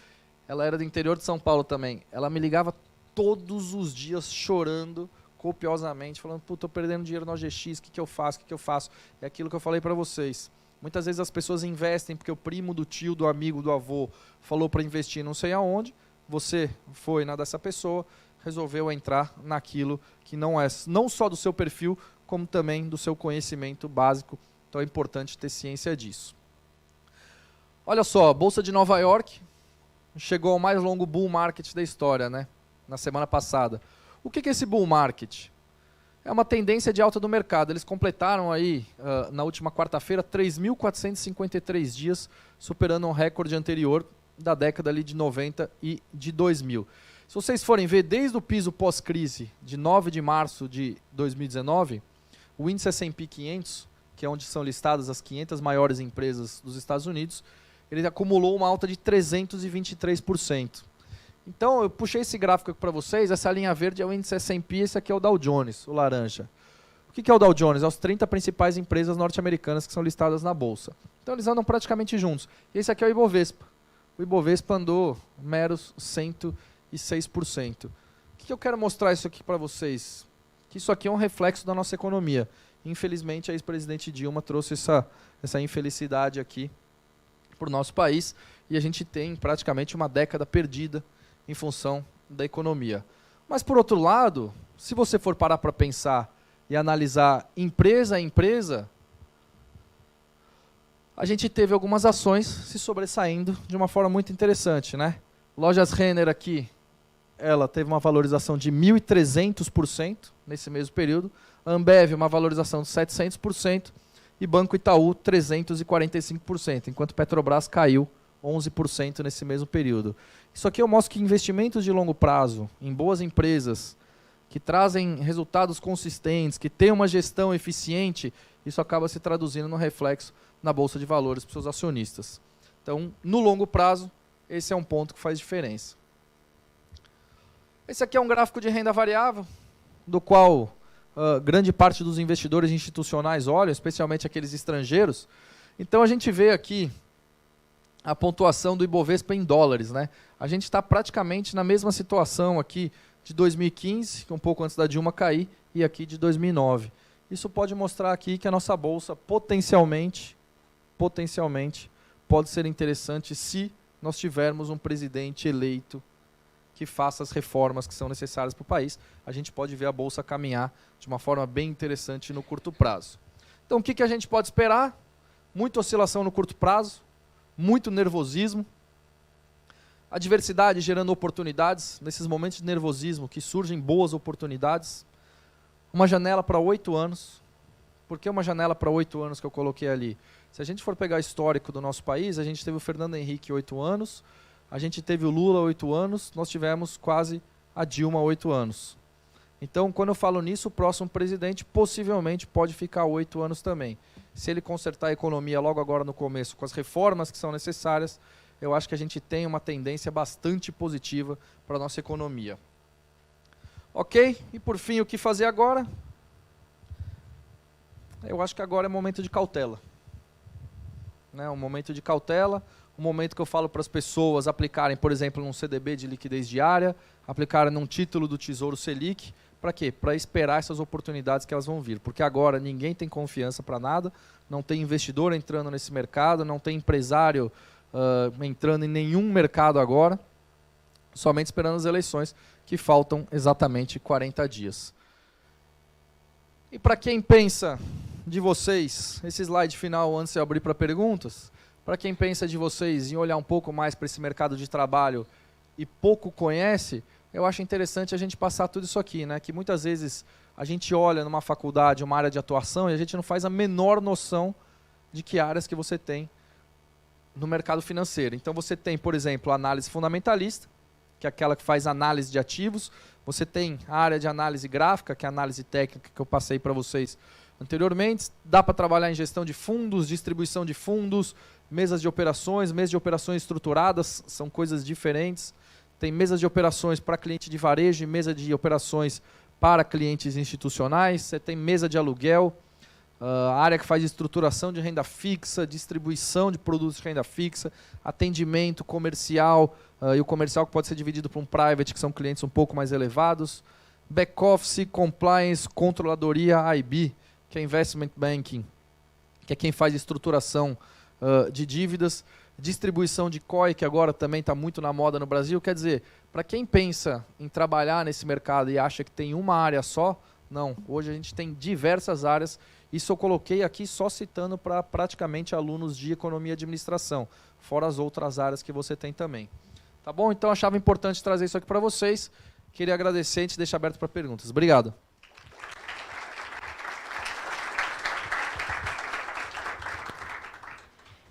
[SPEAKER 1] ela era do interior de São Paulo também, ela me ligava todos os dias chorando copiosamente, falando, pô, estou perdendo dinheiro no OGX, o que eu faço, o que eu faço? É aquilo que eu falei para vocês. Muitas vezes as pessoas investem porque o primo do tio, do amigo, do avô falou para investir não sei aonde, você foi na dessa pessoa, resolveu entrar naquilo que não é não só do seu perfil, como também do seu conhecimento básico. Então é importante ter ciência disso. Olha só, a Bolsa de Nova York chegou ao mais longo bull market da história, né? Na semana passada. O que é esse bull market? É uma tendência de alta do mercado. Eles completaram aí, na última quarta-feira, 3.453 dias, superando um recorde anterior da década ali de 90 e de 2000. Se vocês forem ver, desde o piso pós-crise de 9 de março de 2019, o índice S&P 500, que é onde são listadas as 500 maiores empresas dos Estados Unidos, ele acumulou uma alta de 323%. Então, eu puxei esse gráfico aqui para vocês. Essa linha verde é o índice S&P, esse aqui é o Dow Jones, o laranja. O que é o Dow Jones? É as 30 principais empresas norte-americanas que são listadas na Bolsa. Então, eles andam praticamente juntos. E esse aqui é o Ibovespa. O Ibovespa andou meros 106%. O que eu quero mostrar isso aqui para vocês? Que isso aqui é um reflexo da nossa economia. Infelizmente, a ex-presidente Dilma trouxe essa infelicidade aqui para o nosso país, e a gente tem praticamente uma década perdida em função da economia. Mas, por outro lado, se você for parar para pensar e analisar empresa a empresa, a gente teve algumas ações se sobressaindo de uma forma muito interessante, né? Lojas Renner aqui, ela teve uma valorização de 1.300% nesse mesmo período, a Ambev uma valorização de 700%, e Banco Itaú 345%, enquanto Petrobras caiu 11% nesse mesmo período. Isso aqui eu mostro que investimentos de longo prazo em boas empresas, que trazem resultados consistentes, que têm uma gestão eficiente, isso acaba se traduzindo no reflexo na Bolsa de Valores para os seus acionistas. Então, no longo prazo, esse é um ponto que faz diferença. Esse aqui é um gráfico de renda variável, do qual grande parte dos investidores institucionais olham, especialmente aqueles estrangeiros. Então a gente vê aqui a pontuação do Ibovespa em dólares, né? A gente está praticamente na mesma situação aqui de 2015, um pouco antes da Dilma cair, e aqui de 2009. Isso pode mostrar aqui que a nossa bolsa potencialmente pode ser interessante se nós tivermos um presidente eleito que faça as reformas que são necessárias para o país. A gente pode ver a bolsa caminhar de uma forma bem interessante no curto prazo. Então, o que a gente pode esperar? muita oscilação no curto prazo, muito nervosismo, a diversidade gerando oportunidades, nesses momentos de nervosismo que surgem boas oportunidades, uma janela para 8 anos. Por que uma janela para 8 anos que eu coloquei ali? Se a gente for pegar o histórico do nosso país, a gente teve o Fernando Henrique 8 anos, a gente teve o Lula 8 anos, nós tivemos quase a Dilma 8 anos. Então, quando eu falo nisso, o próximo presidente possivelmente pode ficar 8 anos também. Se ele consertar a economia logo agora no começo, com as reformas que são necessárias, eu acho que a gente tem uma tendência bastante positiva para a nossa economia. Ok? E por fim, o que fazer agora? Eu acho que agora é momento de cautela. Um momento de cautela, um momento que eu falo para as pessoas aplicarem, por exemplo, num CDB de liquidez diária, aplicarem num título do Tesouro Selic. Para quê? Para esperar essas oportunidades que elas vão vir. Porque agora ninguém tem confiança para nada, não tem investidor entrando nesse mercado, não tem empresário entrando em nenhum mercado agora, somente esperando as eleições, que faltam exatamente 40 dias. E para quem pensa de vocês, esse slide final antes de eu abrir para perguntas, para quem pensa de vocês em olhar um pouco mais para esse mercado de trabalho e pouco conhece, eu acho interessante a gente passar tudo isso aqui, né? Que muitas vezes a gente olha numa faculdade, uma área de atuação, e a gente não faz a menor noção de que áreas que você tem no mercado financeiro. Então você tem, por exemplo, a análise fundamentalista, que é aquela que faz análise de ativos. Você tem a área de análise gráfica, que é a análise técnica que eu passei para vocês anteriormente. Dá para trabalhar em gestão de fundos, distribuição de fundos, mesas de operações estruturadas, são coisas diferentes. Tem mesas de operações para cliente de varejo e mesa de operações para clientes institucionais. Você tem mesa de aluguel, a área que faz estruturação de renda fixa, distribuição de produtos de renda fixa, atendimento comercial, e o comercial que pode ser dividido para um private, que são clientes um pouco mais elevados. Back-office, compliance, controladoria, IB, que é investment banking, que é quem faz estruturação de dívidas. Distribuição de COI, que agora também está muito na moda no Brasil. Quer dizer, para quem pensa em trabalhar nesse mercado e acha que tem uma área só, não. Hoje a gente tem diversas áreas. Isso eu coloquei aqui só citando para praticamente alunos de economia e administração, fora as outras áreas que você tem também. Tá bom? Então achava importante trazer isso aqui para vocês. Queria agradecer e te deixar aberto para perguntas. Obrigado.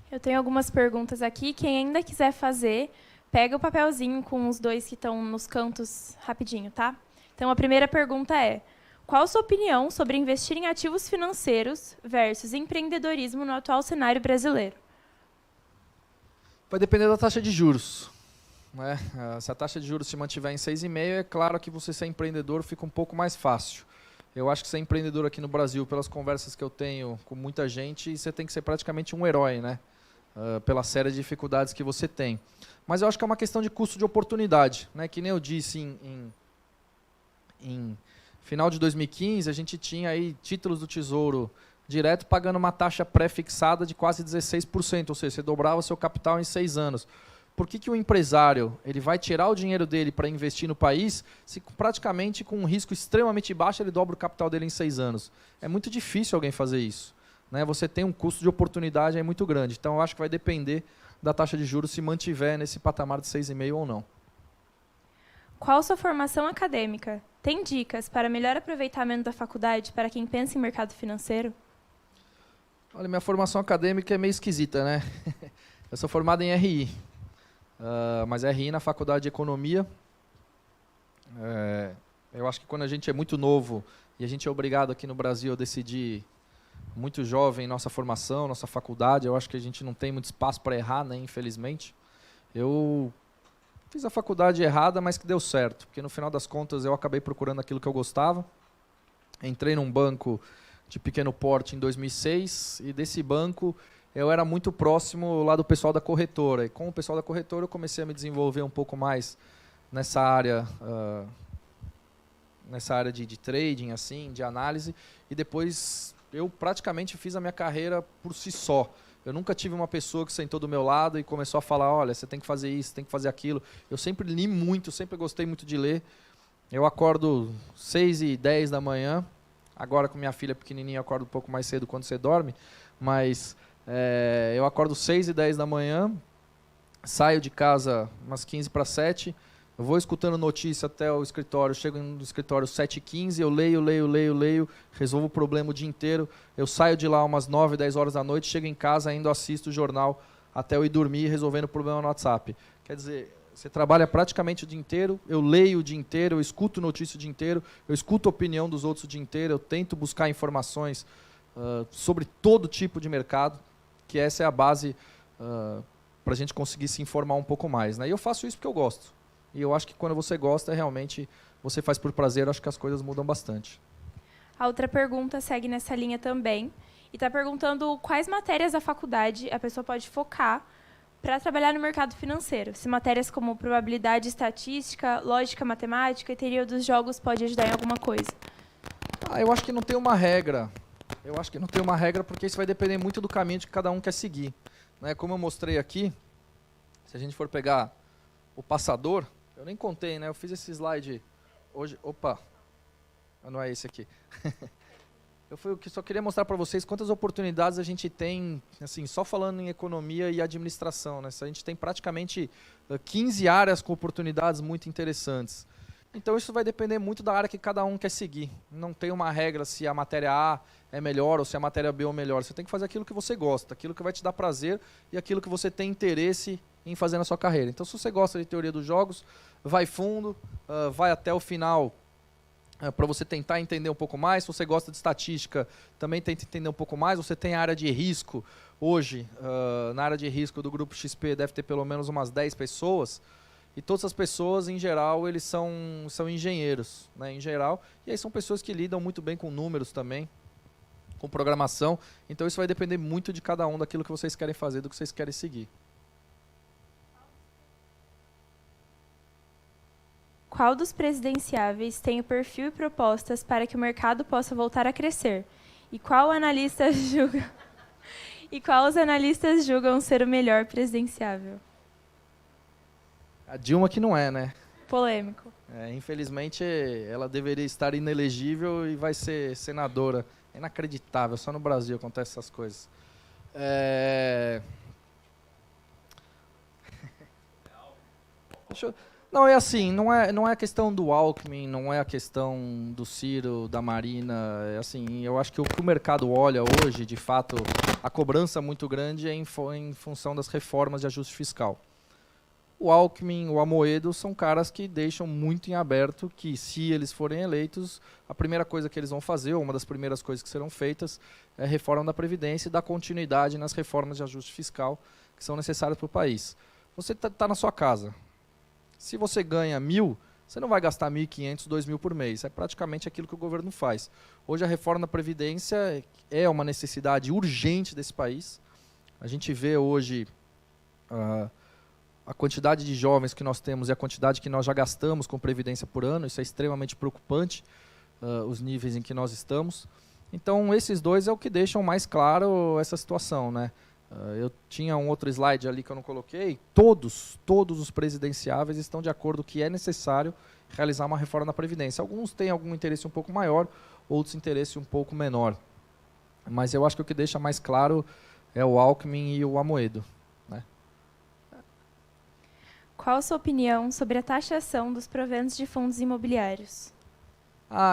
[SPEAKER 2] Eu tenho algumas perguntas aqui. Quem ainda quiser fazer, pega o papelzinho com os dois que estão nos cantos rapidinho, tá? Então, a primeira pergunta é: qual a sua opinião sobre investir em ativos financeiros versus empreendedorismo no atual cenário brasileiro?
[SPEAKER 1] Vai depender da taxa de juros. Né? Se a taxa de juros se mantiver em 6,5, é claro que você ser empreendedor fica um pouco mais fácil. Eu acho que ser empreendedor aqui no Brasil, pelas conversas que eu tenho com muita gente, você tem que ser praticamente um herói, né? Pela série de dificuldades que você tem. Mas eu acho que é uma questão de custo de oportunidade. Né? Que nem eu disse em final de 2015, a gente tinha aí títulos do Tesouro Direto pagando uma taxa pré-fixada de quase 16%, ou seja, você dobrava seu capital em 6 anos. Por que o empresário ele vai tirar o dinheiro dele para investir no país se praticamente com um risco extremamente baixo ele dobra o capital dele em 6 anos? É muito difícil alguém fazer isso. Né? Você tem um custo de oportunidade aí muito grande. Então, eu acho que vai depender da taxa de juros se mantiver nesse patamar de 6,5 ou não.
[SPEAKER 2] Qual a sua formação acadêmica? Tem dicas para melhor aproveitamento da faculdade para quem pensa em mercado financeiro?
[SPEAKER 1] Olha, minha formação acadêmica é meio esquisita, né? Eu sou formado em RI, mas RI na faculdade de Economia. Eu acho que quando a gente é muito novo e a gente é obrigado aqui no Brasil a decidir muito jovem nossa formação, nossa faculdade, eu acho que a gente não tem muito espaço para errar, né, infelizmente. Eu fiz a faculdade errada, mas que deu certo, porque no final das contas eu acabei procurando aquilo que eu gostava. Entrei num banco de pequeno porte em 2006 e desse banco eu era muito próximo lá do pessoal da corretora. E com o pessoal da corretora eu comecei a me desenvolver um pouco mais nessa área de trading, assim, de análise, e depois eu praticamente fiz a minha carreira por si só. Eu nunca tive uma pessoa que sentou do meu lado e começou a falar, olha, você tem que fazer isso, tem que fazer aquilo. Eu sempre li muito, sempre gostei muito de ler. Eu acordo 6h10 da manhã, agora com minha filha pequenininha eu acordo um pouco mais cedo quando você dorme, mas Eu acordo 6h10 da manhã, saio de casa umas 6h45, eu vou escutando notícia até o escritório, chego no escritório 7h15, eu leio, resolvo o problema o dia inteiro, eu saio de lá umas 9, 10 horas da noite, chego em casa, ainda assisto o jornal até eu ir dormir resolvendo o problema no WhatsApp. Quer dizer, você trabalha praticamente o dia inteiro, eu leio o dia inteiro, eu escuto notícia o dia inteiro, eu escuto a opinião dos outros o dia inteiro, eu tento buscar informações sobre todo tipo de mercado, que essa é a base para a gente conseguir se informar um pouco mais, né? E eu faço isso porque eu gosto. E eu acho que quando você gosta, realmente, você faz por prazer, acho que as coisas mudam bastante.
[SPEAKER 2] A outra pergunta segue nessa linha também. E está perguntando quais matérias da faculdade a pessoa pode focar para trabalhar no mercado financeiro. Se matérias como probabilidade estatística, lógica matemática e teoria dos jogos pode ajudar em alguma coisa.
[SPEAKER 1] Eu acho que não tem uma regra. Eu acho que não tem uma regra porque isso vai depender muito do caminho que cada um quer seguir. Né? Como eu mostrei aqui, se a gente for pegar o passador, eu nem contei, né? Eu fiz esse slide hoje. Opa, não é esse aqui. Eu só queria mostrar para vocês quantas oportunidades a gente tem, assim, só falando em economia e administração, né? A gente tem praticamente 15 áreas com oportunidades muito interessantes. Então isso vai depender muito da área que cada um quer seguir. Não tem uma regra se a matéria A é melhor ou se a matéria B é melhor. Você tem que fazer aquilo que você gosta, aquilo que vai te dar prazer e aquilo que você tem interesse em fazer na sua carreira. Então se você gosta de teoria dos jogos, vai fundo, vai até o final para você tentar entender um pouco mais. Se você gosta de estatística, também tenta entender um pouco mais. Você tem a área de risco. Hoje, na área de risco do Grupo XP, deve ter pelo menos umas 10 pessoas. E todas as pessoas, em geral, eles são engenheiros, né, em geral. E aí são pessoas que lidam muito bem com números também, com programação. Então isso vai depender muito de cada um, daquilo que vocês querem fazer, do que vocês querem seguir.
[SPEAKER 2] Qual dos presidenciáveis tem o perfil e propostas para que o mercado possa voltar a crescer? E qual analista julga... E qual os analistas julgam ser o melhor presidenciável?
[SPEAKER 1] A Dilma que não é, né?
[SPEAKER 2] Polêmico.
[SPEAKER 1] Infelizmente, ela deveria estar inelegível e vai ser senadora. É inacreditável, só no Brasil acontecem essas coisas. Não, é assim, não é a questão do Alckmin, não é a questão do Ciro, da Marina. É assim, eu acho que o que o mercado olha hoje, de fato, a cobrança muito grande é em função das reformas de ajuste fiscal. O Alckmin, o Amoedo são caras que deixam muito em aberto que, se eles forem eleitos, a primeira coisa que eles vão fazer, ou uma das primeiras coisas que serão feitas, é a reforma da Previdência e dar continuidade nas reformas de ajuste fiscal que são necessárias para o país. Você está na sua casa. Se você ganha 1.000, você não vai gastar 1.500, 2.000 por mês. É praticamente aquilo que o governo faz. Hoje a reforma da Previdência é uma necessidade urgente desse país. A gente vê hoje a quantidade de jovens que nós temos e a quantidade que nós já gastamos com Previdência por ano. Isso é extremamente preocupante, os níveis em que nós estamos. Então, esses dois é o que deixam mais claro essa situação, né? Eu tinha um outro slide ali que eu não coloquei. Todos os presidenciáveis estão de acordo que é necessário realizar uma reforma na Previdência. Alguns têm algum interesse um pouco maior, outros interesse um pouco menor. Mas eu acho que o que deixa mais claro é o Alckmin e o Amoedo, né?
[SPEAKER 2] Qual a sua opinião sobre a taxação dos proventos de fundos imobiliários?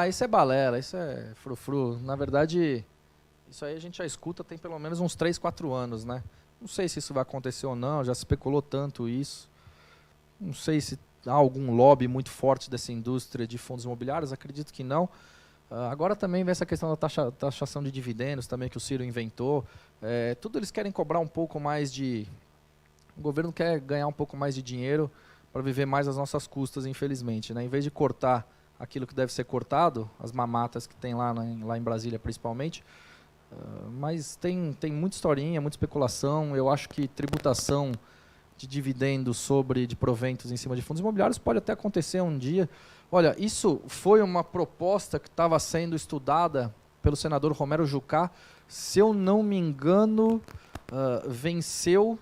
[SPEAKER 1] Isso é balela, isso é frufru. Na verdade, isso aí a gente já escuta tem pelo menos uns 3, 4 anos, né? Não sei se isso vai acontecer ou não, já se especulou tanto isso. Não sei se há algum lobby muito forte dessa indústria de fundos imobiliários, acredito que não. Agora também vem essa questão da taxação de dividendos também que o Ciro inventou. Tudo eles querem cobrar um pouco mais de... O governo quer ganhar um pouco mais de dinheiro para viver mais às nossas custas, infelizmente, né? Em vez de cortar aquilo que deve ser cortado, as mamatas que tem lá em Brasília principalmente, mas tem muita historinha, muita especulação. Eu acho que tributação de dividendos de proventos em cima de fundos imobiliários pode até acontecer um dia. Olha, isso foi uma proposta que estava sendo estudada pelo senador Romero Jucá. Se eu não me engano, venceu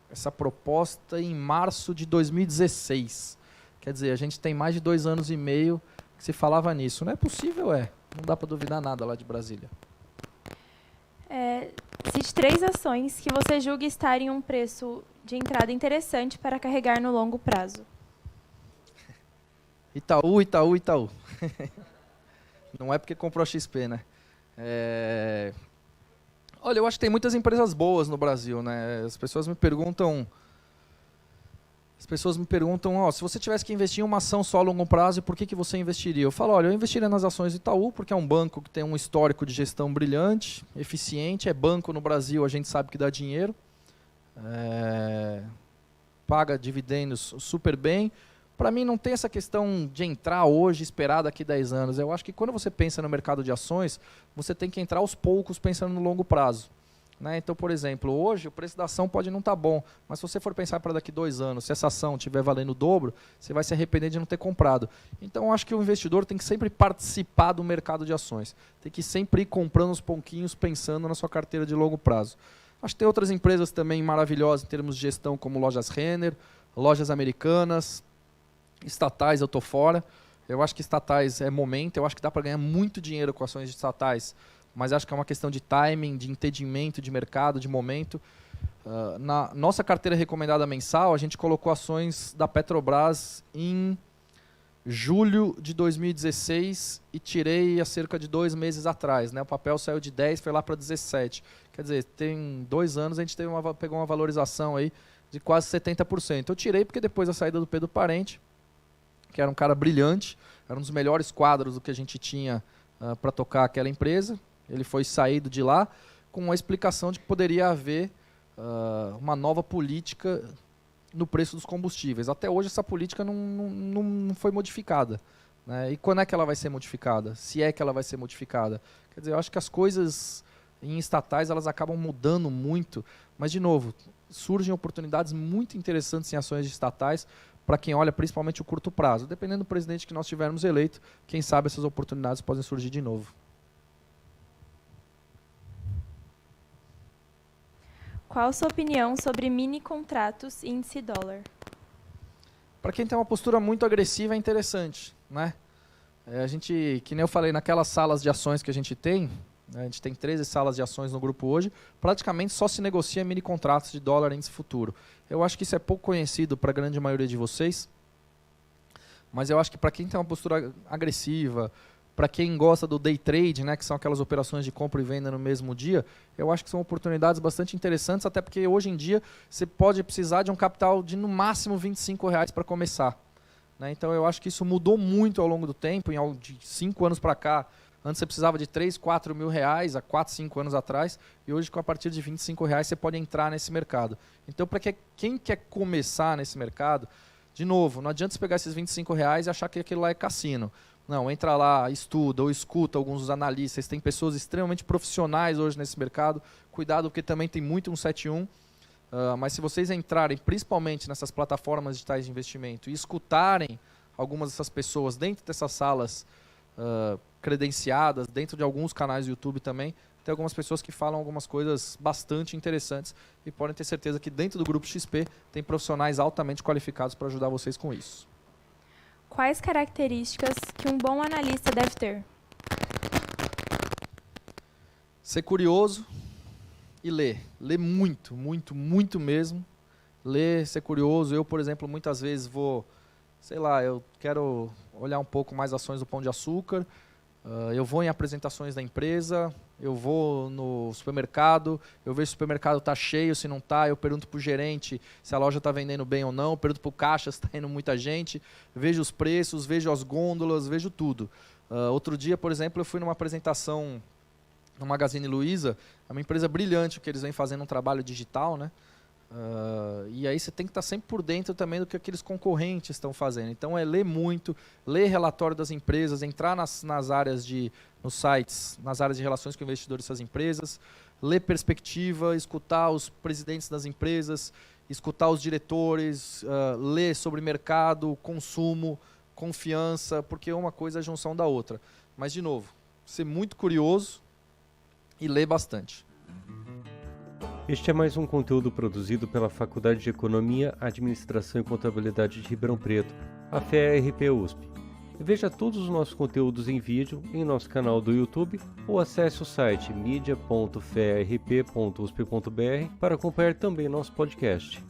[SPEAKER 1] essa proposta em março de 2016. Quer dizer, a gente tem mais de 2 anos e meio que se falava nisso. Não é possível, não dá para duvidar nada lá de Brasília.
[SPEAKER 2] Cite 3 ações que você julga estar em um preço de entrada interessante para carregar no longo prazo.
[SPEAKER 1] Itaú, Itaú, Itaú. Não é porque comprou a XP, né? Olha, eu acho que tem muitas empresas boas no Brasil, né? As pessoas me perguntam, se você tivesse que investir em uma ação só a longo prazo, por que você investiria? Eu falo, olha, eu investiria nas ações do Itaú, porque é um banco que tem um histórico de gestão brilhante, eficiente, é banco no Brasil, a gente sabe que dá dinheiro, paga dividendos super bem. Para mim não tem essa questão de entrar hoje e esperar daqui 10 anos. Eu acho que quando você pensa no mercado de ações, você tem que entrar aos poucos pensando no longo prazo. Né? Então, por exemplo, hoje o preço da ação pode não estar bom, mas se você for pensar para daqui 2 anos, se essa ação estiver valendo o dobro, você vai se arrepender de não ter comprado. Então, eu acho que o investidor tem que sempre participar do mercado de ações. Tem que sempre ir comprando aos pouquinhos, pensando na sua carteira de longo prazo. Acho que tem outras empresas também maravilhosas em termos de gestão, como Lojas Renner, Lojas Americanas, estatais eu estou fora. Eu acho que estatais é momento, eu acho que dá para ganhar muito dinheiro com ações de estatais, mas acho que é uma questão de timing, de entendimento de mercado, de momento. Na nossa carteira recomendada mensal, a gente colocou ações da Petrobras em julho de 2016 e tirei há cerca de 2 meses atrás. Né? O papel saiu de 10, foi lá para 17. Quer dizer, tem 2 anos a gente pegou uma valorização aí de quase 70%. Eu tirei porque depois da saída do Pedro Parente, que era um cara brilhante, era um dos melhores quadros do que a gente tinha para tocar aquela empresa. Ele foi saído de lá com a explicação de que poderia haver uma nova política no preço dos combustíveis. Até hoje essa política não foi modificada. Né? E quando é que ela vai ser modificada? Se é que ela vai ser modificada? Quer dizer, eu acho que as coisas em estatais elas acabam mudando muito, mas de novo, surgem oportunidades muito interessantes em ações de estatais, para quem olha principalmente o curto prazo. Dependendo do presidente que nós tivermos eleito, quem sabe essas oportunidades podem surgir de novo.
[SPEAKER 2] Qual a sua opinião sobre mini contratos índice dólar?
[SPEAKER 1] Para quem tem uma postura muito agressiva é interessante. Né? A gente, que nem eu falei, naquelas salas de ações que a gente tem 13 salas de ações no grupo hoje, praticamente só se negocia mini contratos de dólar índice futuro. Eu acho que isso é pouco conhecido para a grande maioria de vocês, mas eu acho que para quem tem uma postura agressiva, para quem gosta do day trade, né, que são aquelas operações de compra e venda no mesmo dia, eu acho que são oportunidades bastante interessantes, até porque hoje em dia você pode precisar de um capital de no máximo R$25 para começar. Né? Então eu acho que isso mudou muito ao longo do tempo, de 5 anos para cá. Antes você precisava de 3, 4 mil reais, há 4, 5 anos atrás, e hoje, a partir de R$25, você pode entrar nesse mercado. Então, para quem quer começar nesse mercado, de novo, não adianta você pegar esses R$25 e achar que aquilo lá é cassino. Não, entra lá, estuda ou escuta alguns dos analistas, tem pessoas extremamente profissionais hoje nesse mercado, cuidado porque também tem muito 171, mas se vocês entrarem principalmente nessas plataformas digitais de investimento e escutarem algumas dessas pessoas dentro dessas salas credenciadas, dentro de alguns canais do YouTube também, tem algumas pessoas que falam algumas coisas bastante interessantes e podem ter certeza que dentro do Grupo XP tem profissionais altamente qualificados para ajudar vocês com isso.
[SPEAKER 2] Quais características que um bom analista deve ter?
[SPEAKER 1] Ser curioso e ler. Ler muito, muito, muito mesmo. Ler, ser curioso. Eu, por exemplo, muitas vezes vou, eu quero olhar um pouco mais ações do Pão de Açúcar, eu vou em apresentações da empresa, eu vou no supermercado, eu vejo se o supermercado está cheio, se não está, eu pergunto para o gerente se a loja está vendendo bem ou não, pergunto para o caixa se está indo muita gente, vejo os preços, vejo as gôndolas, vejo tudo. Outro dia, por exemplo, eu fui numa apresentação no Magazine Luiza, é uma empresa brilhante, que eles vêm fazendo um trabalho digital, né? E aí você tem que estar sempre por dentro também do que aqueles concorrentes estão fazendo. Então é ler muito, ler relatório das empresas, entrar nas áreas nos sites, nas áreas de relações com investidores dessas empresas, ler perspectiva, escutar os presidentes das empresas, escutar os diretores, ler sobre mercado, consumo, confiança, porque uma coisa é a junção da outra. Mas, de novo, ser muito curioso e ler bastante.
[SPEAKER 3] Este é mais um conteúdo produzido pela Faculdade de Economia, Administração e Contabilidade de Ribeirão Preto, a FEA-RP USP. Veja todos os nossos conteúdos em vídeo em nosso canal do YouTube ou acesse o site media.ferp.usp.br para acompanhar também nosso podcast.